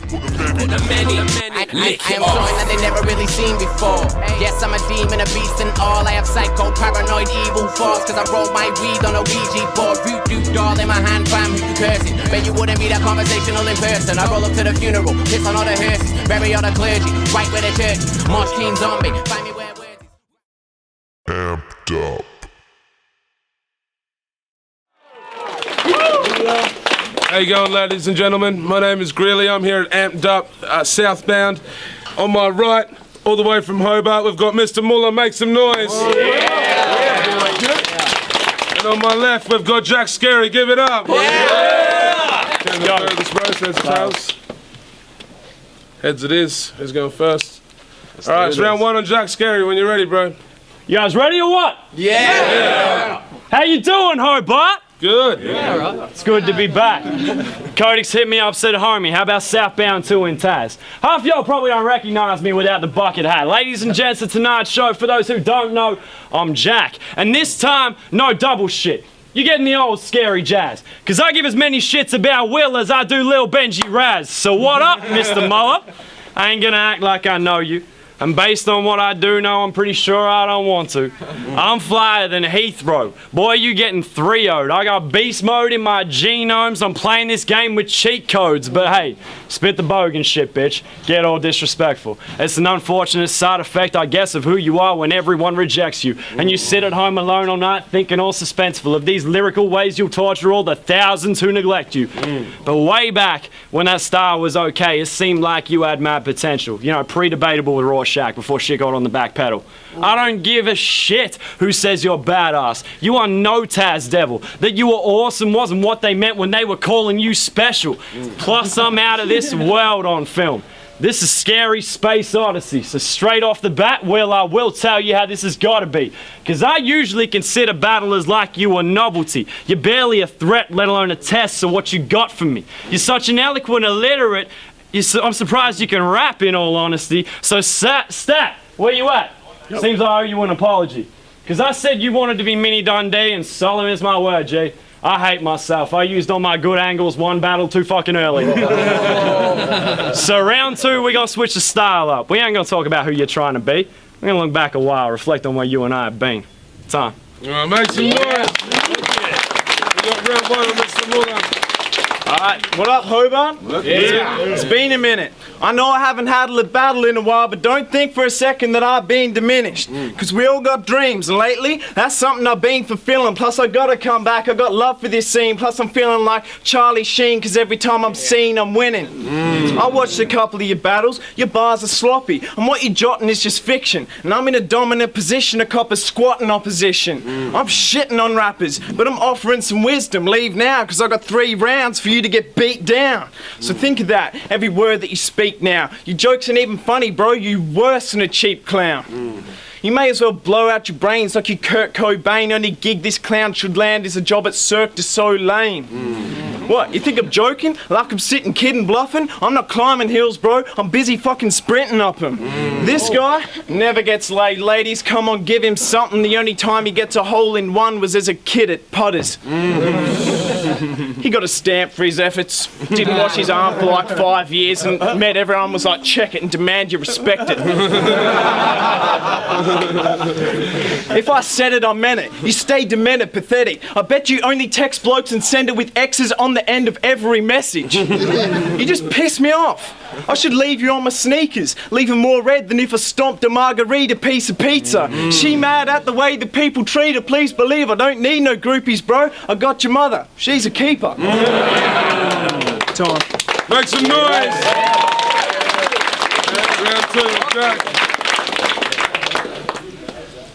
I am something that they never really seen before. Yes, I'm a demon, a beast and all. I have psycho, paranoid, evil thoughts. Cause I rolled my weed on a Ouija board. Voodoo doll in my hand, fam, who you cursing? Bet you wouldn't be that conversational in person. I roll up to the funeral, piss on all the hearses, bury all the clergy, right where the church. Mosh King zombie, find me where words. Amped up. How you going, ladies and gentlemen? My name is Greeley. I'm here at Amped Up, Southbound. On my right, all the way from Hobart, we've got Mr. Muller. Make some noise. And on my left, we've got Jack Scarey. Give it up. This roast, heads or tails? Heads it is. Who's going first? All right, it's round one on Jack Scarey. When you're ready, bro. You guys ready or what? Yeah. How you doing, Hobart? Good. Yeah, right. It's good to be back. Codex hit me up, said, homie, how about Southbound 2 in Taz? Half y'all probably don't recognise me without the bucket hat. Ladies and gents of tonight's show, for those who don't know, I'm Jack. And this time, no double shit. You're getting the old scary jazz. Cause I give as many shits about Will as I do Lil Benji Raz. So what up, Mr. Muller? I ain't gonna act like I know you. And based on what I do know, I'm pretty sure I don't want to. I'm flyer than Heathrow. Boy, you getting 3-0'd. I got beast mode in my genomes. I'm playing this game with cheat codes. But hey, spit the bogan shit, bitch. Get all disrespectful. It's an unfortunate side effect, I guess, of who you are when everyone rejects you. And you sit at home alone all night thinking all suspenseful of these lyrical ways you'll torture all the thousands who neglect you. But way back, when that style was okay, it seemed like you had mad potential. You know, pre-debatable with Raw Shack before shit got on the back pedal. I don't give a shit who says you're badass. You are no Taz devil. That you were awesome wasn't what they meant when they were calling you special. Plus, I'm out of this world on film. This is Scary Space Odyssey, so straight off the bat, well, I will tell you how this has got to be. Because I usually consider battlers like you a novelty. You're barely a threat, let alone a test, so what you got from me? You're such an eloquent illiterate, I'm surprised you can rap, in all honesty. So, Stat, where you at? Yep. Seems I owe you an apology. Because I said you wanted to be Mini Dundee, and solemn is my word, G. I hate myself. I used all my good angles, one battle too fucking early. So round two, we're going to switch the style up. We ain't going to talk about who you're trying to be. We're going to look back a while, reflect on where you and I have been. Time. All right, make some noise. We got round one on Mr. Muller. Alright, what up, Hobart? Yeah. It's been a minute. I know I haven't had a battle in a while, but don't think for a second that I've been diminished. Because we all got dreams, and lately, that's something I've been fulfilling. Plus, I gotta come back, I got love for this scene. Plus, I'm feeling like Charlie Sheen, because every time I'm seen, I'm winning. I watched a couple of your battles, your bars are sloppy, and what you're jotting is just fiction. And I'm in a dominant position, a cop is squatting opposition. I'm shitting on rappers, but I'm offering some wisdom. Leave now, because I got 3 rounds for you to get beat down. So think of that, every word that you speak now. Your jokes ain't even funny, bro, you worse than a cheap clown. You may as well blow out your brains like you Kurt Cobain. Only gig this clown should land is a job at Cirque du Soleil. What, you think I'm joking? Like I'm sitting kidding bluffing? I'm not climbing hills, bro. I'm busy fucking sprinting up them. This guy never gets laid. Ladies, come on, give him something. The only time he gets a hole in one was as a kid at Potters. He got a stamp for his efforts. Didn't wash his arm for like 5 years and met everyone was like, check it and demand you respect it. If I said it, I meant it. You stay demented, pathetic. I bet you only text blokes and send it with X's on the end of every message. You just piss me off. I should leave you on my sneakers, leave them more red than if I stomped a margarita piece of pizza. She mad at the way the people treat her. Please believe I don't need no groupies, bro. I got your mother. She's a keeper. Time. Make some noise. Round two, Jack.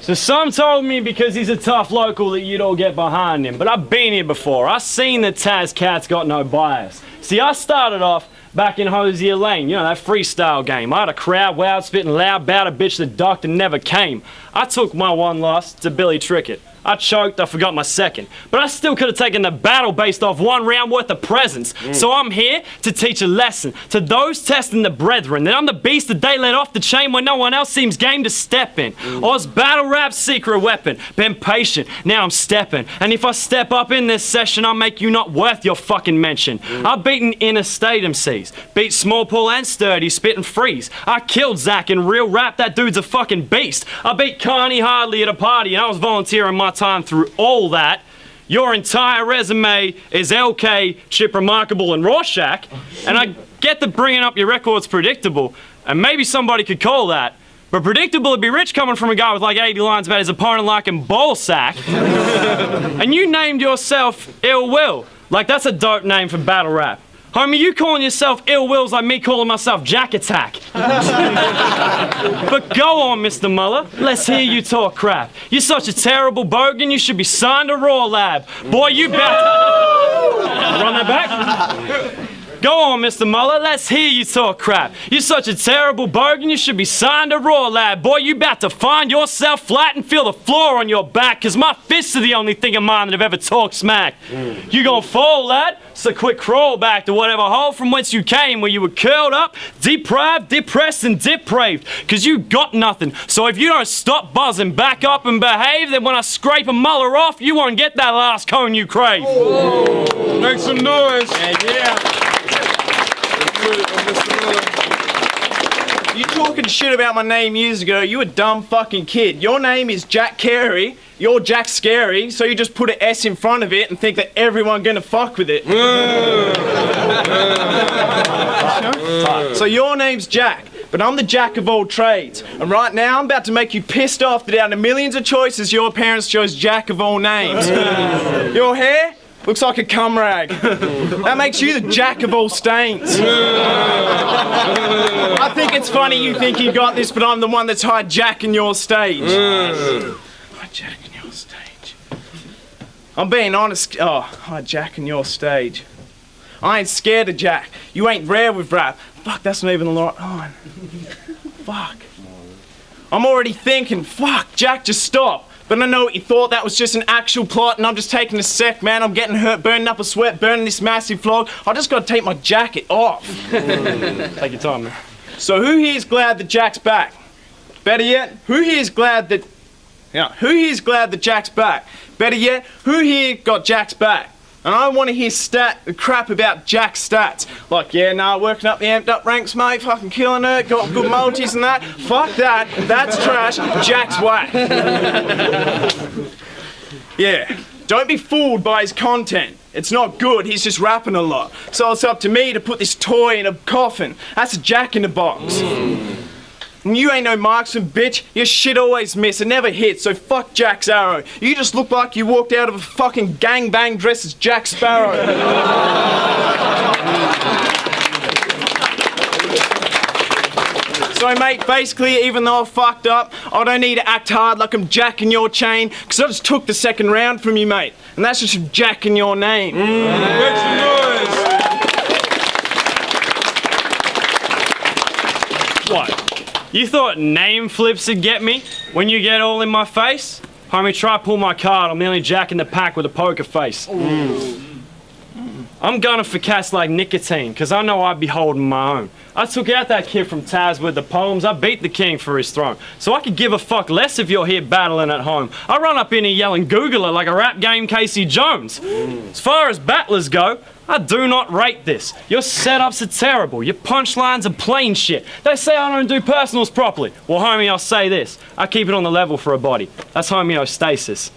So some told me because he's a tough local that you'd all get behind him. But I've been here before. I've seen that Taz Cat's got no bias. See, I started off back in Hosier Lane, you know, that freestyle game. I had a crowd wild, spitting loud about a bitch that ducked and never came. I took my one loss to Billy Trickett. I choked, I forgot my second. But I still could have taken the battle based off 1 round worth of presents. So I'm here to teach a lesson to those testing the brethren that I'm the beast that they let off the chain when no one else seems game to step in. Oz battle rap's secret weapon. Been patient, now I'm stepping. And if I step up in this session, I'll make you not worth your fucking mention. I've beaten interstate MCs, beat small pull and sturdy, spit and freeze. I killed Zach in real rap, that dude's a fucking beast. I beat Carney Hardly at a party and I was volunteering my time through all that. Your entire resume is LK, Chip Remarkable and Rorschach, and I get that bringing up your record's predictable, and maybe somebody could call that. But predictable would be rich coming from a guy with like 80 lines about his opponent liking ball sack. And you named yourself Ill Will. Like that's a dope name for battle rap. Homie, you calling yourself Ill Will's like me calling myself Jack Attack. But go on, Mr. Muller. Let's hear you talk crap. You're such a terrible bogan, you should be signed to Raw Lab. Boy, you better... Run that back. Go on, Mr. Muller, let's hear you talk crap. You're such a terrible bogan, you should be signed to Raw Lab. Boy, you about to find yourself flat and feel the floor on your back, cause my fists are the only thing of mine that have ever talked smack. You gonna fall, lad? So quick crawl back to whatever hole from whence you came, where you were curled up, deprived, depressed, and depraved, cause you got nothing. So if you don't stop buzzing, back up and behave, then when I scrape a Muller off, you won't get that last cone you crave. Whoa. Make some noise. Yeah. You talking shit about my name years ago, you a dumb fucking kid. Your name is Jack Carey, you're Jack Scarey, so you just put an S in front of it and think that everyone gonna fuck with it. So your name's Jack, but I'm the jack of all trades. And right now I'm about to make you pissed off that out of millions of choices your parents chose Jack of all names. Your hair? Looks like a cum rag. That makes you the jack of all stains. I think it's funny you think you got this, but I'm the one that's hijacking your stage. Hijacking your stage. I'm being honest. Oh, hijacking your stage. I ain't scared of Jack. You ain't rare with rap. Fuck, that's not even the right line. Fuck. I'm already thinking, fuck, Jack, just stop. But I know what you thought, that was just an actual plot, and I'm just taking a sec, man. I'm getting hurt, burning up a sweat, burning this massive flog. I just gotta take my jacket off. Take your time, man. So who here's glad that Jack's back? Better yet, who here's glad that... who here's glad that Jack's back? Better yet, who here got Jack's back? And I want to hear crap about Jack's stats. Like, yeah, nah, working up the amped up ranks, mate, fucking killing it, got good multis and that. Fuck that, that's trash, Jack's whack. Yeah, don't be fooled by his content. It's not good, he's just rapping a lot. So it's up to me to put this toy in a coffin. That's a Jack in the box. And you ain't no marksman, bitch. Your shit always miss, it never hits, so fuck Jack's arrow. You just look like you walked out of a fucking gangbang dressed as Jack Sparrow. So mate, basically, even though I fucked up, I don't need to act hard like I'm jacking your chain, because I just took the second round from you, mate. And that's just from jacking your name. Make some noise. What? You thought name flips would get me when you get all in my face? Homie, try pull my card, I'm the only jack in the pack with a poker face. I'm gunning for cats like nicotine, cause I know I'd be holding my own. I took out that kid from Taz with the poems, I beat the king for his throne. So I could give a fuck less if you're here battling at home. I run up in here yelling Googler like a rap game Casey Jones. As far as battlers go, I do not rate this. Your setups are terrible. Your punchlines are plain shit. They say I don't do personals properly. Well, homie, I'll say this. I keep it on the level for a body. That's homeostasis.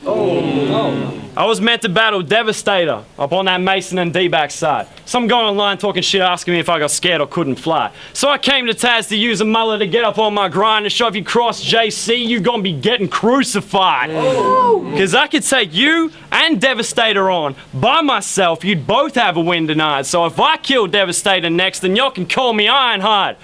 I was meant to battle Devastator up on that Mason and D-back side. Some guy online talking shit asking me if I got scared or couldn't fly. So I came to Taz to use a Muller to get up on my grind and show if you cross JC, you gonna be getting crucified. Cause I could take you and Devastator on by myself, you'd both have a win denied. So if I kill Devastator next, then y'all can call me Ironhide.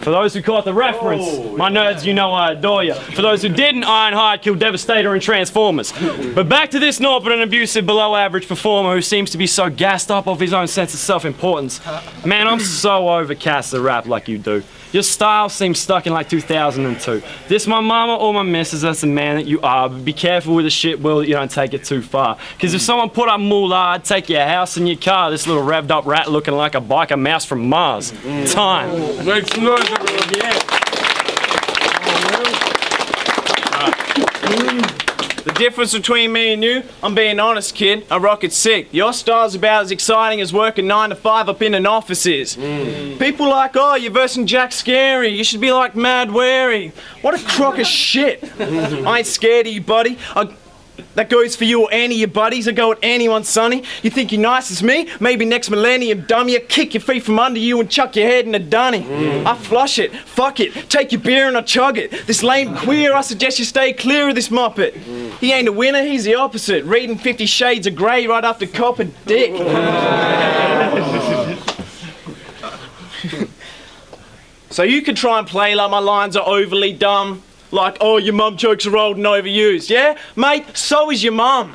For those who caught the reference, my nerds, you know I adore you. For those who didn't, Ironhide killed Devastator in Transformers. But back to this naught but an abusive below average performer who seems to be so gassed up off his own sense of self-importance. Man, I'm so overcast to rap like you do. Your style seems stuck in like 2002. This my mama or my missus, that's the man that you are, but be careful with the shit, Will, that you don't take it too far. Because if someone put up Muller, I'd take your house and your car, this little revved up rat looking like a biker mouse from Mars. Time. Make some noise, everyone. Yeah. The difference between me and you, I'm being honest, kid, I rock it sick. Your style's about as exciting as working 9 to 5 up in an office is. People like, oh, you're versing Jack Scarey, you should be like Mad Wary. What a crock of shit. I ain't scared of you, buddy. That goes for you or any of your buddies. I go at anyone, sonny. You think you're nice as me? Maybe next millennium, dummy. I kick your feet from under you and chuck your head in a dunny. I flush it, fuck it, take your beer and I chug it. This lame queer, I suggest you stay clear of this muppet. He ain't a winner, he's the opposite. Reading 50 Shades of Grey right after copping dick. So you could try and play like my lines are overly dumb. Like, oh, your mum jokes are old and overused, yeah? Mate, so is your mum.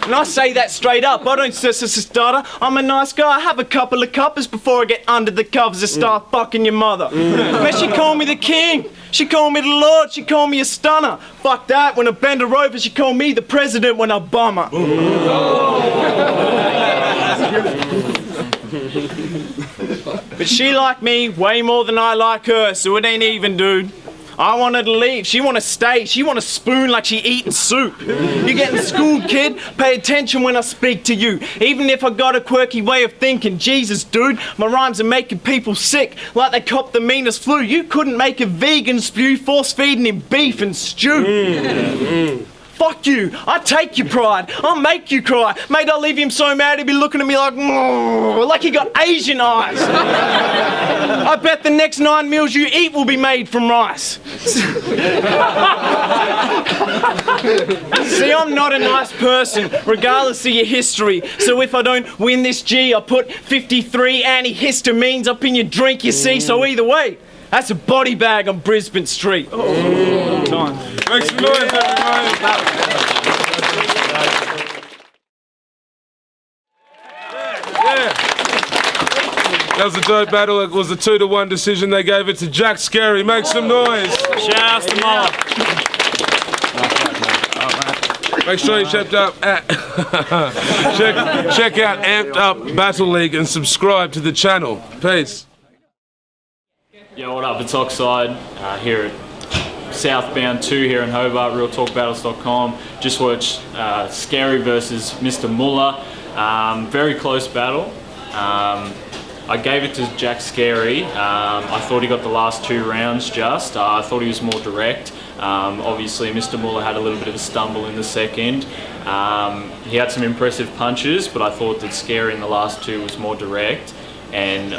And I say that straight up, I don't stutter. I'm a nice guy, I have a couple of cuppers before I get under the covers and start fucking your mother. Man, she called me the king, she called me the lord, she called me a stunner. Fuck that, when I bend her over, she called me the president when I bum her. But she like me way more than I like her, so it ain't even, dude. I want her to leave, she want to stay, she want to spoon like she eating soup. You getting schooled, kid? Pay attention when I speak to you. Even if I got a quirky way of thinking, Jesus, dude, my rhymes are making people sick, like they copped the meanest flu. You couldn't make a vegan spew, force feeding him beef and stew. Fuck you, I take your pride, I'll make you cry. Mate, I'll leave him so mad he'll be looking at me like he got Asian eyes. I bet the next 9 meals you eat will be made from rice. See, I'm not a nice person, regardless of your history. So if I don't win this G, I put 53 antihistamines up in your drink, you see. So either way, that's a body bag on Brisbane Street. Time. Make some noise, everybody. Yeah. That was a dope battle. It was a 2-1 decision. They gave it to Jack Scarey. Make some noise. Shout out to Muller. Make sure you check out check out Amped Up Battle League and subscribe to the channel. Peace. Yo, what up? It's Oxide here at Southbound 2 here in Hobart, realtalkbattles.com. Just watched Scarey versus Mr. Muller. Very close battle. I gave it to Jack Scarey. I thought he got the last 2 rounds just. I thought he was more direct. Obviously, Mr. Muller had a little bit of a stumble in the second. He had some impressive punches, but I thought that Scarey in the last 2 was more direct. And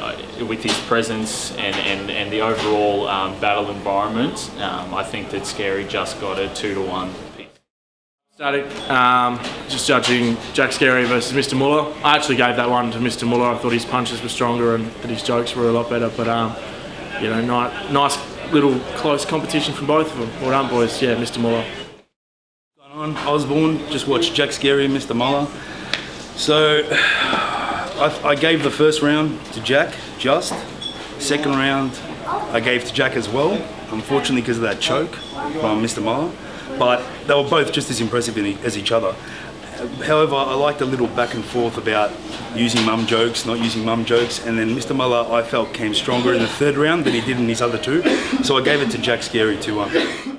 with his presence and the overall battle environment, I think that Scarey just got a 2-1. Static, just judging Jack Scarey versus Mr. Muller. I actually gave that one to Mr. Muller. I thought his punches were stronger and that his jokes were a lot better. But you know, nice little close competition from both of them. Well done, boys. Yeah, Mr. Muller. Osborne, just watched Jack Scarey and Mr. Muller. So I gave the first round to Jack, just. Second round I gave to Jack as well, unfortunately because of that choke from Mr. Muller. But they were both just as impressive as each other. However, I liked a little back and forth about using mum jokes, not using mum jokes, and then Mr. Muller I felt came stronger in the third round than he did in his other 2. So I gave it to Jack Scarey 2-1.